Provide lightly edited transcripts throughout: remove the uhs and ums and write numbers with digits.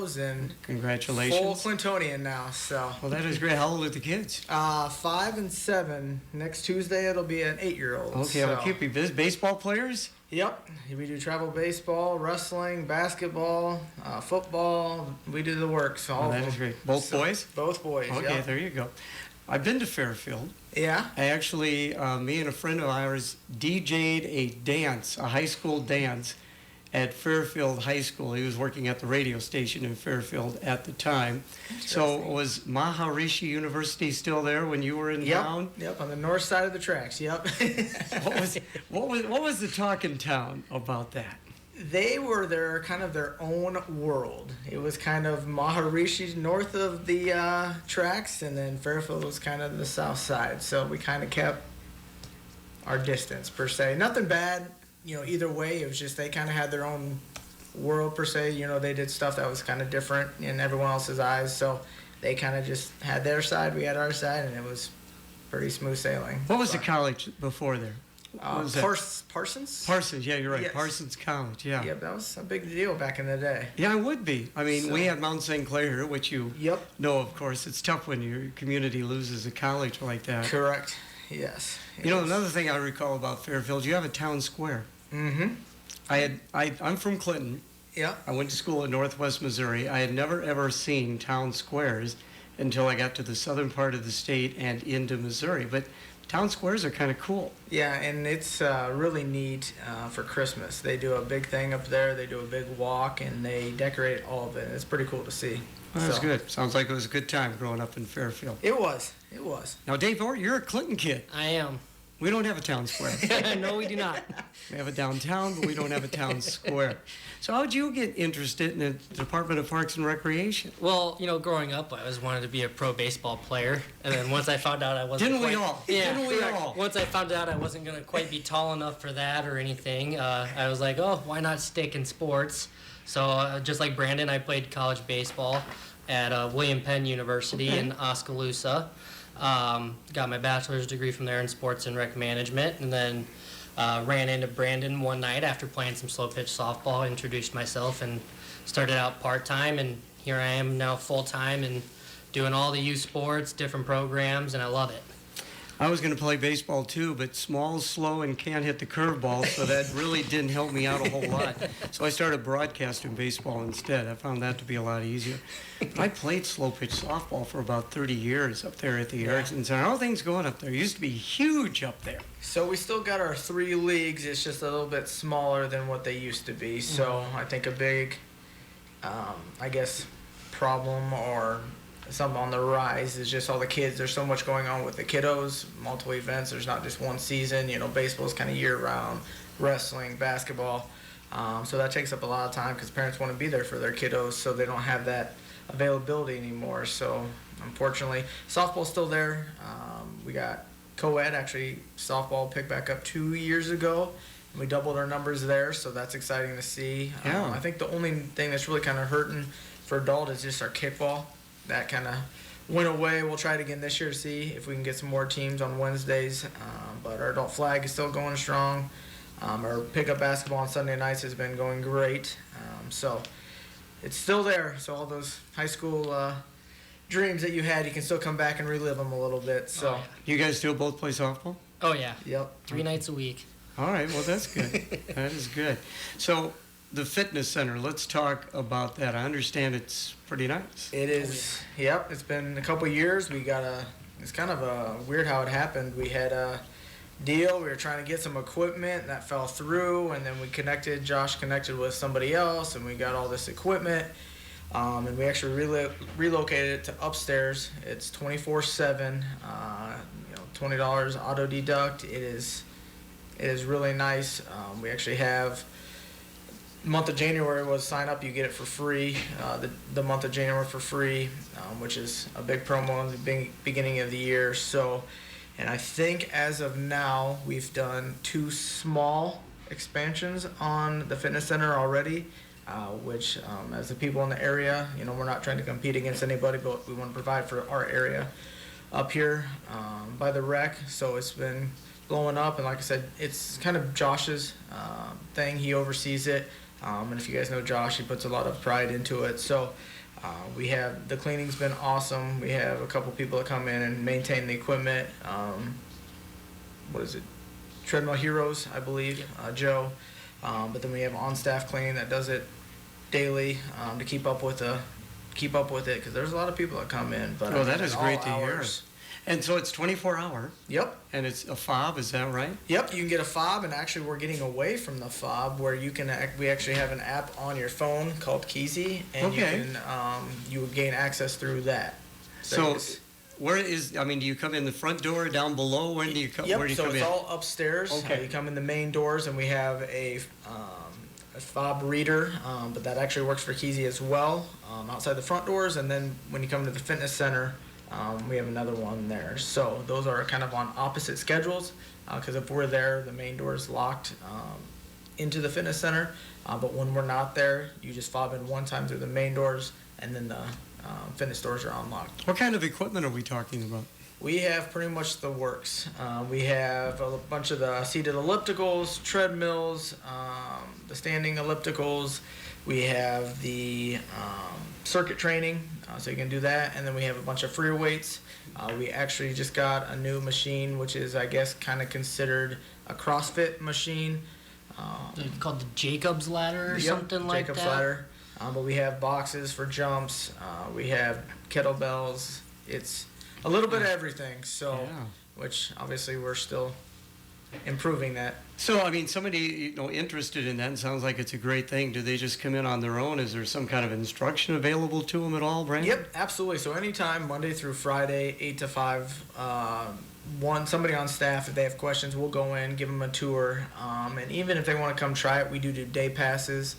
kiddos and Congratulations. full Clintonian now. So. Well, that is great. How old are the kids? 5 and 7. Next Tuesday it'll be an 8-year-old. Okay, so. I'll keep you busy. Baseball players? Yep. We do travel baseball, wrestling, basketball, football. We do the work. So all that is great. Both boys? Both boys. Okay, yep. There you go. I've been to Fairfield. Yeah. I actually, me and a friend of ours DJ'd a high school dance at Fairfield High School. He was working at the radio station in Fairfield at the time. So was Maharishi University still there when you were in town? Yep, on the north side of the tracks. Yep. what was the talk in town about that? They were kind of their own world. It was kind of Maharishi north of the tracks, and then Fairfield was kind of the south side. So we kind of kept our distance, per se. Nothing bad, either way. It was just they kind of had their own world, per se. They did stuff that was kind of different in everyone else's eyes. So they kind of just had their side, we had our side, and it was pretty smooth sailing. What was the college before there? Parsons? Parsons, yeah, you're right. Yes. Parsons College, yeah. Yep, that was a big deal back in the day. Yeah, it would be. I mean, we had Mount St. Clair here, which you know, of course. It's tough when your community loses a college like that. Correct, yes. Another thing I recall about Fairfield, you have a town square. Mm-hmm. I'm from Clinton. Yeah. I went to school in Northwest Missouri. I had never, ever seen town squares until I got to the southern part of the state and into Missouri. But town squares are kind of cool. Yeah, and it's really neat for Christmas. They do a big thing up there. They do a big walk, and they decorate all of it. It's pretty cool to see. Well, that's good. Sounds like it was a good time growing up in Fairfield. It was. Now, Dave, you're a Clinton kid. I am. We don't have a town square. No, we do not. We have a downtown, but we don't have a town square. So how did you get interested in the Department of Parks and Recreation? Well, growing up, I always wanted to be a pro baseball player. And then once I found out I wasn't Didn't we all? Yeah, Didn't we all? Once I found out I wasn't going to quite be tall enough for that or anything, I was like, why not stick in sports? So just like Branden, I played college baseball at William Penn University in Oskaloosa. Got my bachelor's degree from there in sports and rec management, and then ran into Branden one night after playing some slow pitch softball, introduced myself, and started out part-time, and here I am now full-time and doing all the youth sports, different programs, and I love it. I was going to play baseball too, but small, slow, and can't hit the curveball, so that really didn't help me out a whole lot. So I started broadcasting baseball instead. I found that to be a lot easier. But I played slow pitch softball for about 30 years up there at the Erickson Center. How are things going up there? It used to be huge up there. So we still got our 3 leagues. It's just a little bit smaller than what they used to be. So I think a big, problem or something on the rise is just all the kids. There's so much going on with the kiddos, multiple events. There's not just one season. Baseball's kind of year-round, wrestling, basketball. So that takes up a lot of time because parents want to be there for their kiddos, so they don't have that availability anymore. So unfortunately, softball's still there. We got co-ed, actually, softball picked back up 2 years ago. And we doubled our numbers there, so that's exciting to see. Yeah. I think the only thing that's really kind of hurting for adult is just our kickball. That kind of went away. We'll try it again this year to see if we can get some more teams on Wednesdays. But our adult flag is still going strong. Our pickup basketball on Sunday nights has been going great. So it's still there. So all those high school dreams that you had, you can still come back and relive them a little bit. So You guys still both play softball? Oh, yeah. Yep. 3 nights a week. All right, well, that's good. That is good. So the fitness center, let's talk about that. I understand it's pretty nice. It is. Yep. It's been a couple years. It's kind of weird how it happened. We had a deal. We were trying to get some equipment that fell through, and then Josh connected with somebody else, and we got all this equipment. And we actually relocated it to upstairs. It's 24/7. $20 auto deduct. It is really nice. We actually have month of January was sign up, you get it for free. The month of January for free, which is a big promo in the beginning of the year. So, and I think as of now, we've done 2 small expansions on the fitness center already, which as the people in the area, we're not trying to compete against anybody, but we want to provide for our area up here by the rec. So it's been blowing up, and like I said, it's kind of Josh's thing. He oversees it. And if you guys know Josh, he puts a lot of pride into it. So we have, the cleaning's been awesome. We have a couple people that come in and maintain the equipment. What is it? Treadmill Heroes, I believe, Joe. But then we have on-staff cleaning that does it daily to keep up with it, because there's a lot of people that come in. But Oh, that is at great all to hear. hours. And so it's 24-hour, Yep. and it's a fob, is that right? Yep, you can get a fob, and actually we're getting away from the fob where we actually have an app on your phone called Keezy, and Okay. you would gain access through that. So it's- where is, I mean, do you come in the front door, down below? When do you come, Yep, where do you so come it's in? all upstairs. Okay. You come in the main doors, and we have a fob reader, but that actually works for Keezy as well, outside the front doors. And then when you come to the fitness center, we have another one there. So those are kind of on opposite schedules, because if we're there, the main door is locked into the fitness center. But when we're not there, you just fob in one time through the main doors, and then the fitness doors are unlocked. What kind of equipment are we talking about? We have pretty much the works. We have a bunch of the seated ellipticals, treadmills, the standing ellipticals. We have the circuit training, so you can do that. And then we have a bunch of free weights. We actually just got a new machine, which is, I guess, kind of considered a CrossFit machine. It's called the Jacob's Ladder or Yep, something like Jacob's that. ladder. But we have boxes for jumps. We have kettlebells. It's a little bit of everything. So, Yeah. which obviously we're still improving that. So, I mean, somebody, interested in that, and sounds like it's a great thing. Do they just come in on their own? Is there some kind of instruction available to them at all, Branden? Yep, absolutely. So anytime, Monday through Friday, 8 to 5, somebody on staff, if they have questions, we'll go in, give them a tour. And even if they want to come try it, we do day passes,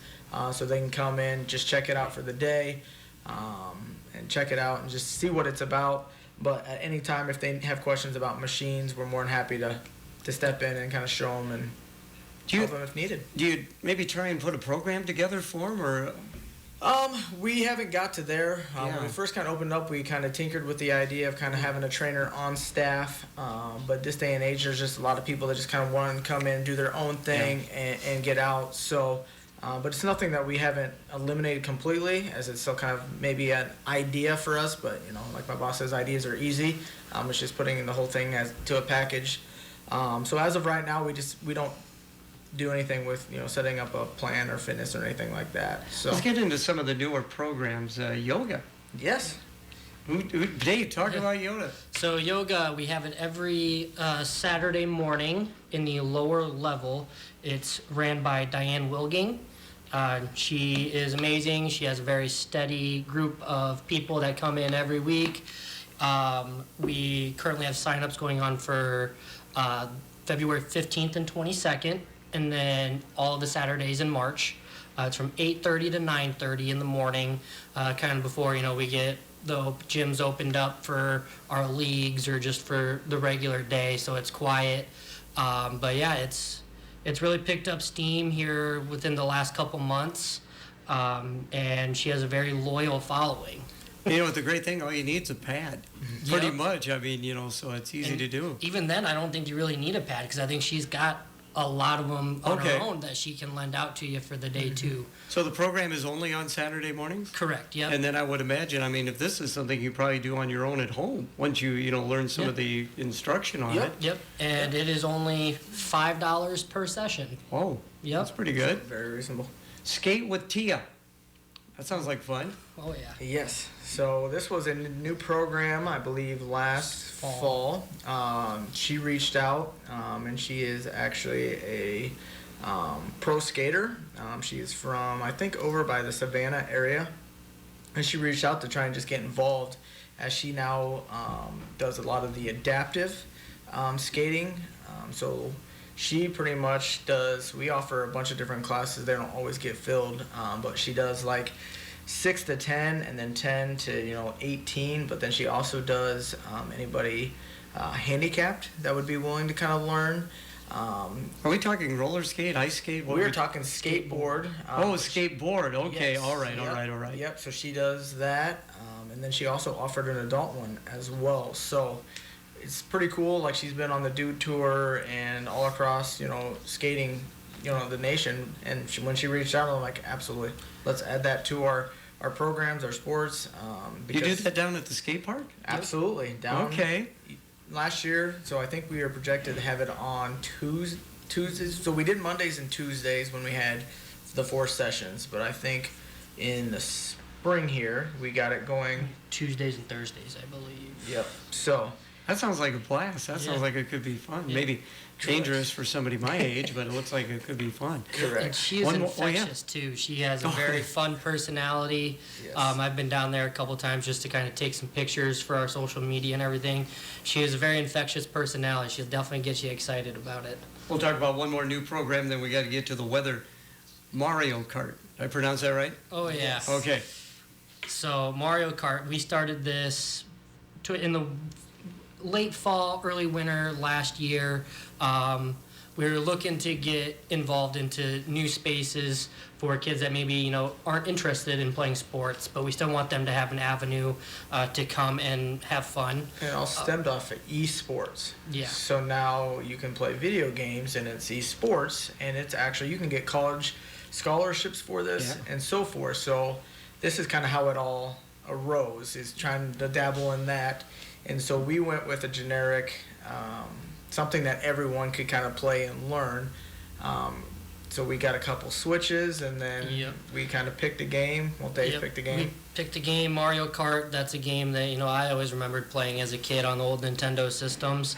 so they can come in, just check it out for the day, and check it out and just see what it's about. But at any time, if they have questions about machines, we're more than happy to step in and kind of show them and help them if needed. Do you maybe try and put a program together for them, or? We haven't got to there. When Yeah. we first kind of opened up, we kind of tinkered with the idea of kind of having a trainer on staff. But this day and age, there's just a lot of people that just kind of want to come in, do their own thing, and get out. So, but it's nothing that we haven't eliminated completely, as it's still kind of maybe an idea for us. But, like my boss says, ideas are easy. It's just putting the whole thing to a package. So as of right now, we don't do anything with setting up a plan or fitness or anything like that. So Let's get into some of the newer programs. Yoga. yes. Dave, talk about yoga. So yoga, we have it every Saturday morning in the lower level. It's ran by Diane Wilging. She is amazing. She has a very steady group of people that come in every week. We currently have signups going on for February 15th and 22nd, and then all of the Saturdays in March. It's from 8:30 to 9:30 in the morning, kind of before we get the gyms opened up for our leagues or just for the regular day, so it's quiet. But yeah, it's really picked up steam here within the last couple months, and she has a very loyal following. The great thing, all you need is a pad. Pretty Yep. much. I mean, so it's easy And to do. Even then, I don't think you really need a pad because I think she's got a lot of them on Okay. her own that she can lend out to you for the day too. So the program is only on Saturday mornings? Correct. Yep. And then I would imagine, if this is something you probably do on your own at home, once you, learn some of the instruction on Yep. it. Yep. And it is only $5 per session. Whoa, Yep. that's pretty good. Very reasonable. Skate with Tia. That sounds like fun. Oh yeah. Yes. So this was a new program, I believe, last fall. She reached out, and she is actually a pro skater. She is from, I think, over by the Savannah area. And she reached out to try and just get involved, as she now does a lot of the adaptive skating. So she pretty much does, we offer a bunch of different classes. They don't always get filled, but she does like 6 to 10 and then 10 to 18. But then she also does anybody handicapped that would be willing to kind of learn. Are we talking roller skate, ice skate? What We were talking skateboard. skateboard. Okay, Yes. all right. Yep, so she does that. And then she also offered an adult one as well. So it's pretty cool. Like, she's been on the Dude Tour and all across, skating the nation. And when she reached out, I'm like, absolutely, let's add that to our programs, our sports. You did that down at the skate park? Absolutely, down Okay. last year. So I think we are projected to have it on Tuesdays. So we did Mondays and Tuesdays when we had the 4 sessions, but I think in the spring here we got it going Tuesdays and Thursdays, I believe. Yep. So That sounds like a blast. That sounds Yeah. like it could be fun. Yeah. Maybe dangerous for somebody my age, but it looks like it could be fun. And correct. she is One more- oh, yeah. infectious too. She has a Oh, very yeah. fun personality. Yes. I've been down there a couple times just to kind of take some pictures for our social media and everything. She has a very infectious personality. She'll definitely get you excited about it. We'll talk about one more new program, then we got to get to the weather. Mario Kart. Did I pronounce that right? Oh yeah. Yes. Okay. So Mario Kart, we started this in the late fall, early winter last year. We were looking to get involved into new spaces for kids that maybe aren't interested in playing sports, but we still want them to have an avenue to come and have fun. And it all stemmed off of esports. Yeah. So now you can play video games and it's esports, and it's actually you can get college scholarships for this Yeah. and so forth. So this is kind of how it all arose, is trying to dabble in that. And so we went with a generic, something that everyone could kind of play and learn. So we got a couple switches, and then Yep. we kind of picked a game. Well, Dave Yep. picked a We game. picked a game, Mario Kart. That's a game that I always remembered playing as a kid on the old Nintendo systems.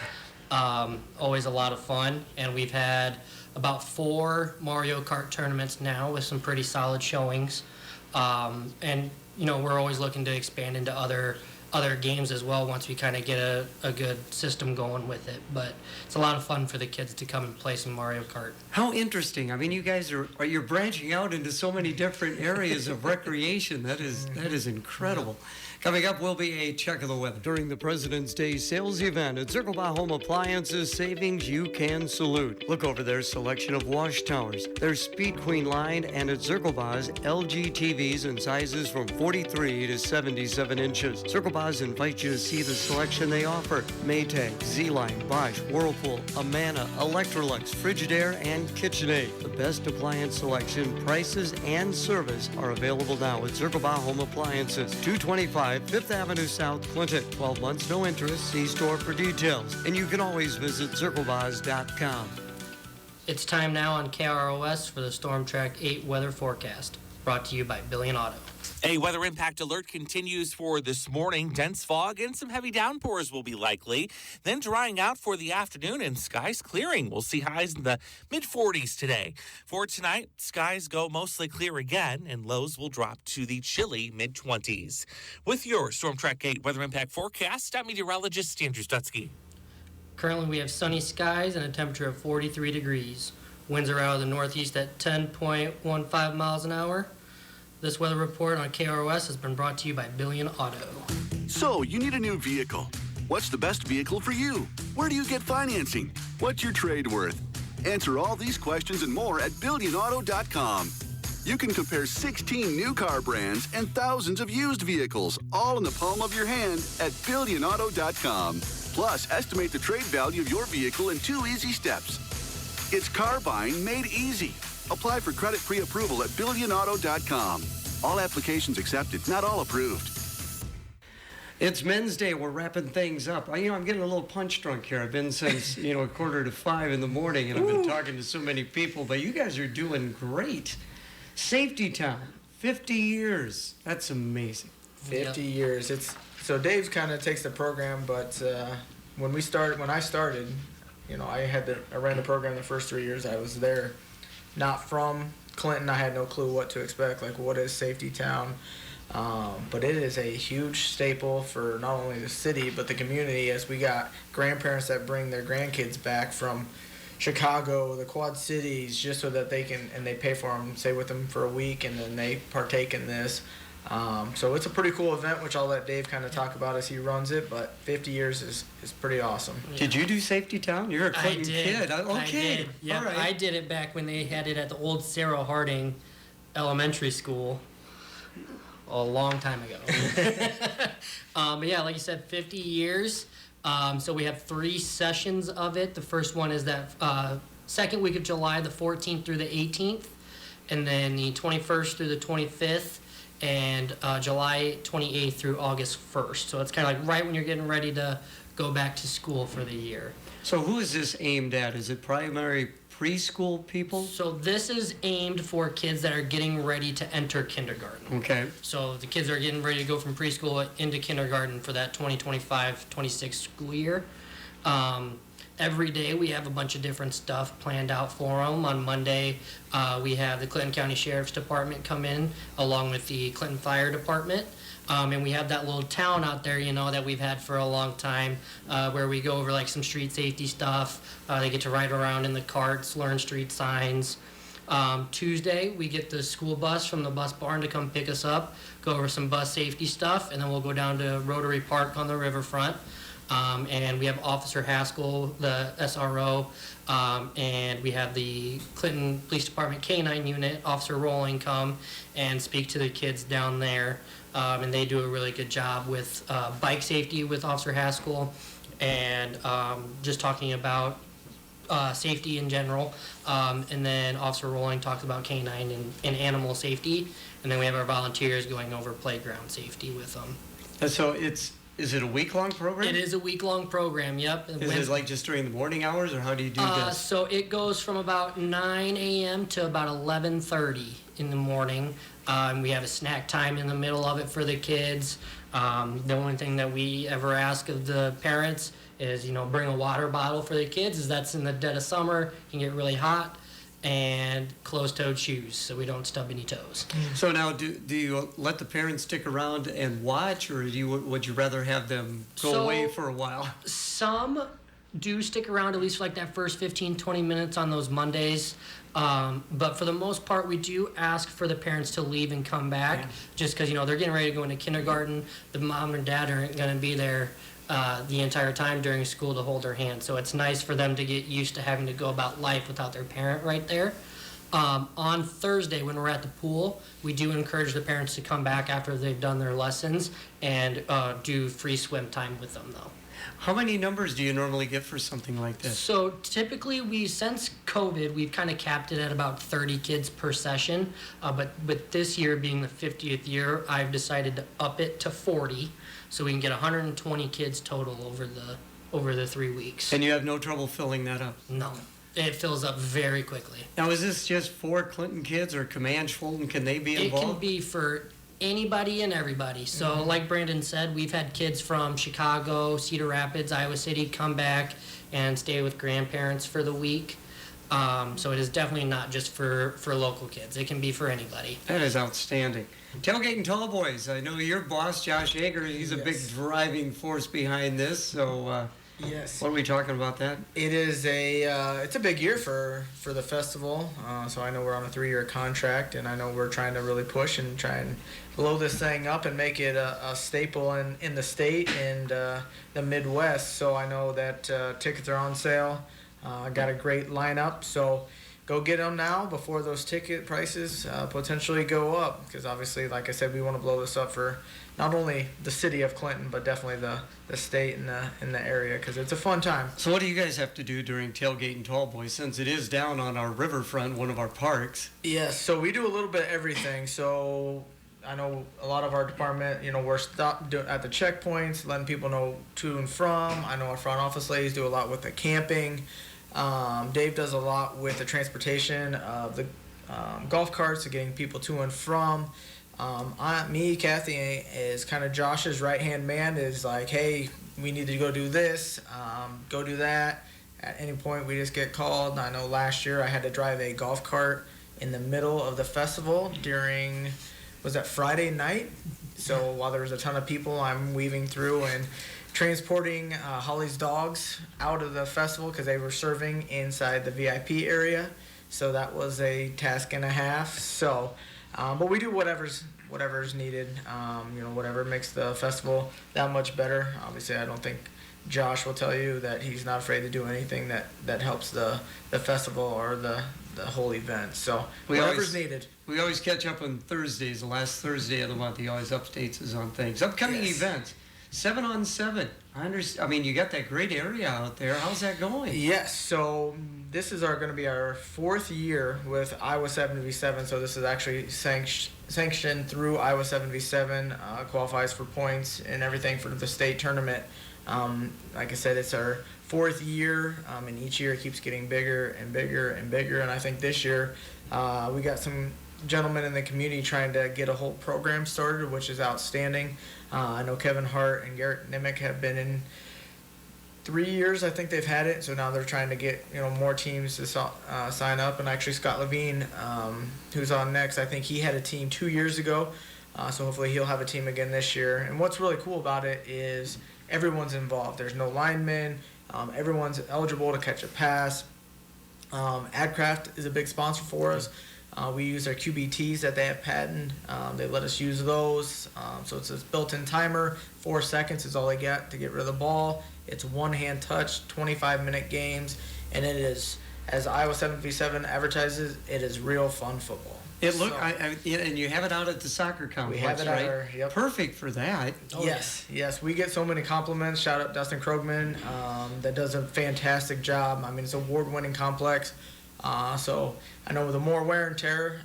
Always a lot of fun, and we've had about 4 Mario Kart tournaments now with some pretty solid showings. And we're always looking to expand into other games as well once we kind of get a good system going with it. But it's a lot of fun for the kids to come and play some Mario Kart. How interesting. I mean, you guys you're branching out into so many different areas of recreation. That is incredible. Coming up will be a check of the weather. During the President's Day sales event at Circle Bar Home Appliances, savings you can salute. Look over their selection of wash towers, their Speed Queen line, and at Circle Bar's LG TVs in sizes from 43 to 77 inches. Circle Bar's invite you to see the selection they offer. Maytag, Z-Line, Bosch, Whirlpool, Amana, Electrolux, Frigidaire, and KitchenAid. The best appliance selection, prices, and service are available now at Circle Bar Home Appliances, 225 Fifth Avenue South, Clinton. 12 months, no interest. See store for details. And you can always visit circlebars.com. It's time now on KROS for the Storm Track 8 weather forecast, brought to you by Billion Auto. A weather impact alert continues for this morning. Dense fog and some heavy downpours will be likely. Then drying out for the afternoon and skies clearing. We'll see highs in the mid-40s today. For tonight, skies go mostly clear again and lows will drop to the chilly mid-20s. With your Storm Track 8 weather impact forecast, I'm meteorologist Andrew Stutzky. Currently, we have sunny skies and a temperature of 43 degrees. Winds are out of the northeast at 10.15 miles an hour. This weather report on KROS has been brought to you by Billion Auto. So, you need a new vehicle. What's the best vehicle for you? Where do you get financing? What's your trade worth? Answer all these questions and more at BillionAuto.com. You can compare 16 new car brands and thousands of used vehicles, all in the palm of your hand at BillionAuto.com. Plus, estimate the trade value of your vehicle in 2 easy steps. It's car buying made easy. Apply for credit pre-approval at BillionAuto.com. All applications accepted, not all approved. It's Men's Day. We're wrapping things up. I'm getting a little punch drunk here. I've been since, 4:45 in the morning, and I've been talking to so many people, but you guys are doing great. Safety Town, 50 years. That's amazing. 50 years. So Dave kind of takes the program, but when I started, I ran the program the first 3 years I was there. Not from Clinton, I had no clue what to expect. Like, what is Safety Town? But it is a huge staple for not only the city but the community, as we got grandparents that bring their grandkids back from Chicago, the Quad Cities, just so that they can, and they pay for them, stay with them for a week, and then they partake in this. So it's a pretty cool event, which I'll let Dave kind of talk about as he runs it, but 50 years is pretty awesome. Did you do Safety Town? You're a Clinton kid. I Okay. did. Yeah, All right. I did it back when they had it at the old Sarah Harding Elementary School a long time ago. But yeah, like you said, 50 years. So we have 3 sessions of it. The first one is that second week of July, the 14th through the 18th, and then the 21st through the 25th, and July 28th through August 1st. So it's kind of like right when you're getting ready to go back to school for the year. So who is this aimed at? Is it primary preschool people? So this is aimed for kids that are getting ready to enter kindergarten. Okay. So the kids are getting ready to go from preschool into kindergarten for that 2025-26 school year. Every day we have a bunch of different stuff planned out for them. On Monday, we have the Clinton County Sheriff's Department come in along with the Clinton Fire Department. And we have that little town out there, that we've had for a long time, where we go over like some street safety stuff. They get to ride around in the carts, learn street signs. Tuesday, we get the school bus from the bus barn to come pick us up, go over some bus safety stuff, and then we'll go down to Rotary Park on the riverfront. And we have Officer Haskell, the SRO, and we have the Clinton Police Department K-9 unit, Officer Rolling, come and speak to the kids down there. And they do a really good job with bike safety with Officer Haskell, and just talking about safety in general. And then Officer Rolling talks about K-9 and animal safety. And then we have our volunteers going over playground safety with them. And so is it a week-long program? It is a week-long program, yep. Is it like just during the morning hours, or how do you do this? So it goes from about 9 a.m. to about 11:30 in the morning. We have a snack time in the middle of it for the kids. The only thing that we ever ask of the parents is, bring a water bottle for the kids, as that's in the dead of summer, it can get really hot, and closed-toed shoes so we don't stub any toes. So now, do you let the parents stick around and watch, or would you rather have them go away for a while? Some do stick around at least for like that first 15-20 minutes on those Mondays. But for the most part, we do ask for the parents to leave and come back, just because they're getting ready to go into kindergarten. The mom and dad aren't going to be there the entire time during school to hold their hand. So it's nice for them to get used to having to go about life without their parent right there. On Thursday, when we're at the pool, we do encourage the parents to come back after they've done their lessons and do free swim time with them, though. How many numbers do you normally get for something like this? So typically, since COVID, we've kind of capped it at about 30 kids per session. But this year being the 50th year, I've decided to up it to 40, so we can get 120 kids total over the 3 weeks. And you have no trouble filling that up? No, it fills up very quickly. Now, is this just for Clinton kids, or Comanche, Fulton, can they be involved? It can be for anybody and everybody. So like Branden said, we've had kids from Chicago, Cedar Rapids, Iowa City come back and stay with grandparents for the week. So it is definitely not just for local kids. It can be for anybody. That is outstanding. Tailgating Tall Boys, I know your boss, Josh Yeager, he's a big driving force behind this. So Yes. what are we talking about that? It is it's a big year for the festival. So I know we're on a 3-year contract, and I know we're trying to really push and try and blow this thing up and make it a staple in the state and the Midwest. So I know that tickets are on sale. Got a great lineup, so go get them now before those ticket prices potentially go up, because obviously, like I said, we want to blow this up for not only the city of Clinton, but definitely the state and the area, because it's a fun time. So what do you guys have to do during Tailgating Tall Boys, since it is down on our riverfront, one of our parks? Yes, so we do a little bit of everything. So I know a lot of our department, we're stopped at the checkpoints, letting people know to and from. I know our front office ladies do a lot with the camping. Dave does a lot with the transportation of the golf carts, to getting people to and from. Kathy is kind of Josh's right-hand man, is like, hey, we need to go do this, go do that. At any point, we just get called. I know last year I had to drive a golf cart in the middle of the festival during, was that Friday night? So while there was a ton of people, I'm weaving through and transporting Holly's dogs out of the festival, because they were serving inside the VIP area. So that was a task and a half. So, but we do whatever's needed, whatever makes the festival that much better. Obviously, I don't think Josh will tell you that he's not afraid to do anything that helps the festival or the whole event. So whatever's needed. We always catch up on Thursdays, the last Thursday of the month. He always updates us on things. Upcoming events. 7-on-7. I mean, you got that great area out there. How's that going? Yes, so this is going to be our 4th year with Iowa 7v7. So this is actually sanctioned through Iowa 7v7, qualifies for points and everything for the state tournament. Like I said, it's our 4th year, and each year it keeps getting bigger and bigger and bigger. And I think this year we got some gentlemen in the community trying to get a whole program started, which is outstanding. I know Kevin Hart and Garrett Nimick have been in 3 years. I think they've had it, so now they're trying to get more teams to sign up. And actually, Scott Levine, who's on next, I think he had a team 2 years ago, so hopefully he'll have a team again this year. And what's really cool about it is everyone's involved. There's no linemen. Everyone's eligible to catch a pass. AdCraft is a big sponsor for us. We use their QBTs that they have patented. They let us use those. So it's a built-in timer. 4 seconds is all they get to get rid of the ball. It's one-hand touch, 25-minute games. And it is, as Iowa 7v7 advertises, it is real fun football. And you have it out at the soccer complex, we have it right? at our, Perfect for that. Yes. We get so many compliments. Shout out Dustin Krogman, that does a fantastic job. I mean, it's an award-winning complex. So I know the more wear and tear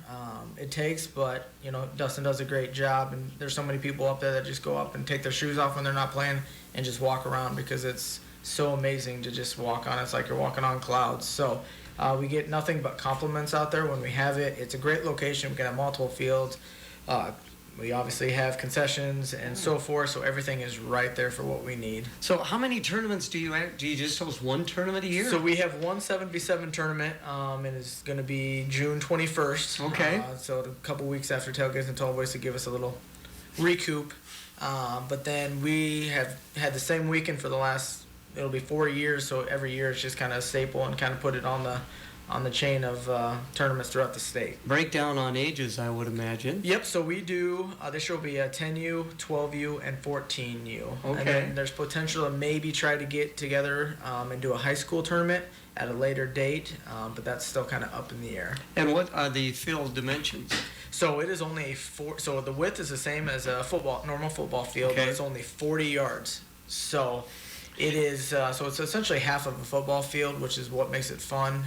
it takes, but Dustin does a great job. And there's so many people up there that just go up and take their shoes off when they're not playing and just walk around because it's so amazing to just walk on. It's like you're walking on clouds. So we get nothing but compliments out there when we have it. It's a great location. We can have multiple fields. We obviously have concessions and so forth, so everything is right there for what we need. So how many tournaments do you have? Do you just host one tournament a year? So we have one 7v7 tournament, and it's going to be June 21st. Okay. So a couple weeks after Tailgates and Tall Boys to give us a little recoup. But then we have had the same weekend for the last, it'll be 4 years, so every year it's just kind of a staple and kind of put it on the chain of tournaments throughout the state. Breakdown on ages, I would imagine. Yep, so we do, this year will be a 10U, 12U, and 14U. Okay. And then there's potential to maybe try to get together and do a high school tournament at a later date, but that's still kind of up in the air. And what are the field dimensions? So it is only so the width is the same as a normal football field, Okay. but it's only 40 yards. So it is, so it's essentially half of a football field, which is what makes it fun,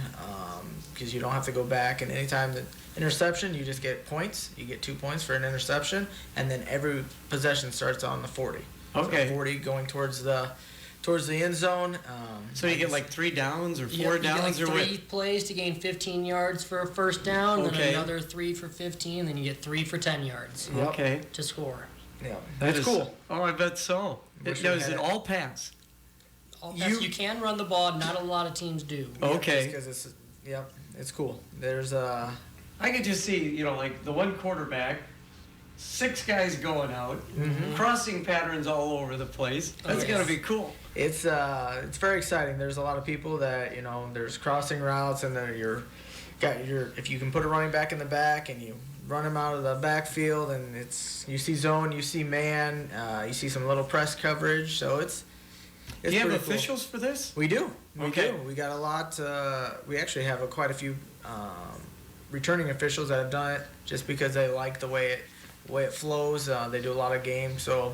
because you don't have to go back. And anytime the interception, you just get points. You get 2 points for an interception, and then every possession starts on the 40. Okay. So 40 going towards the end zone. So you get like 3 downs or 4 You get downs like or what? 3 plays to gain 15 yards for a first down, Okay. then another 3 for 15, then you get 3 for 10 yards Yep. Okay. to score. Yeah, That that's is cool. Oh, I bet so. Wish Now, we is had it it. all pass? You can run the ball, not a lot of teams do. Okay. Because it's cool. There's I could just see, like the one quarterback, 6 guys going out, crossing patterns all over the place. That's yes. gotta be cool. It's very exciting. There's a lot of people that there's crossing routes, and then if you can put a running back in the back and you run him out of the backfield, and you see zone, you see man, you see some little press coverage. So it's Do you have pretty cool. officials for this? We do. We Okay. do. We got a lot. We actually have quite a few returning officials that have done it just because they like the way it flows. They do a lot of games, so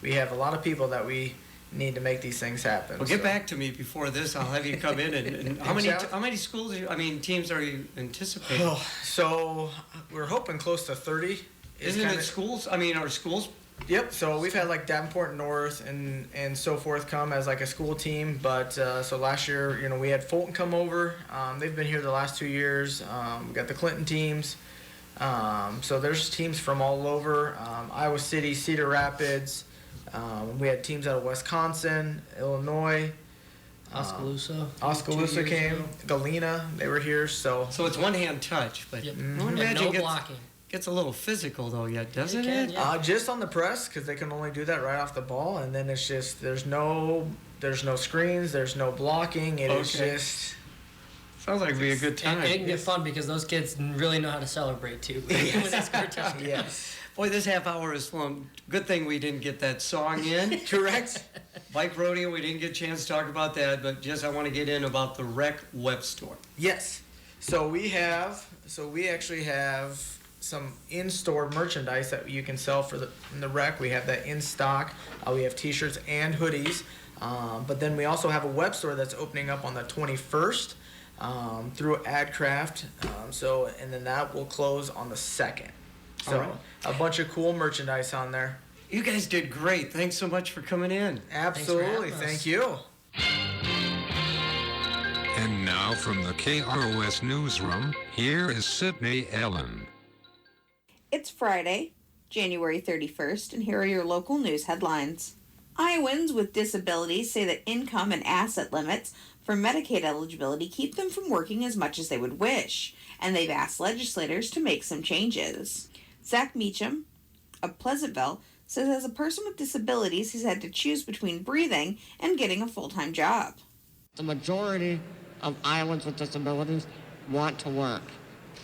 we have a lot of people that we need to make these things happen. Well, get back to me before this. I'll have you come in and how many schools? Teams are you anticipating? So we're hoping close to 30. Isn't it schools? Are schools? Yep. So we've had like Davenport North and so forth come as like a school team, but so last year we had Fulton come over. They've been here the last 2 years. We got the Clinton teams. So there's teams from all over. Iowa City, Cedar Rapids. We had teams out of Wisconsin, Illinois. Oskaloosa came. Galena, they were here. So it's one-hand touch, but Yep. I would And imagine no blocking. gets a little physical though yet, doesn't it? Yeah. just on the press, because they can only do that right off the ball, and then it's just there's no screens, there's no blocking. It is Okay. just. Sounds like it'd be a good time. And it can get fun because those kids really know how to celebrate too when they score a touchdown. Yes. Boy, this half hour is flown. Good thing we didn't get that song in. Correct. Bike rodeo, we didn't get a chance to talk about that, but I want to get in about the Rec web store. Yes. So we actually have some in-store merchandise that you can sell in the rec. We have that in stock. We have t-shirts and hoodies. But then we also have a web store that's opening up on the 21st through AdCraft. And then that will close on the 2nd. So All right. a bunch of cool merchandise on there. You guys did great. Thanks so much for coming in. Absolutely. having us. Thank you. And now from the KROS Newsroom, here is Sydney Ellen. It's Friday, January 31st, and here are your local news headlines. Iowans with disabilities say that income and asset limits for Medicaid eligibility keep them from working as much as they would wish, and they've asked legislators to make some changes. Zach Meacham of Pleasantville says as a person with disabilities, he's had to choose between breathing and getting a full-time job. The majority of Iowans with disabilities want to work,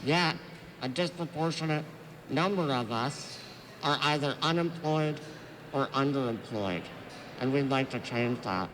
yet a disproportionate number of us are either unemployed or underemployed, and we'd like to change that.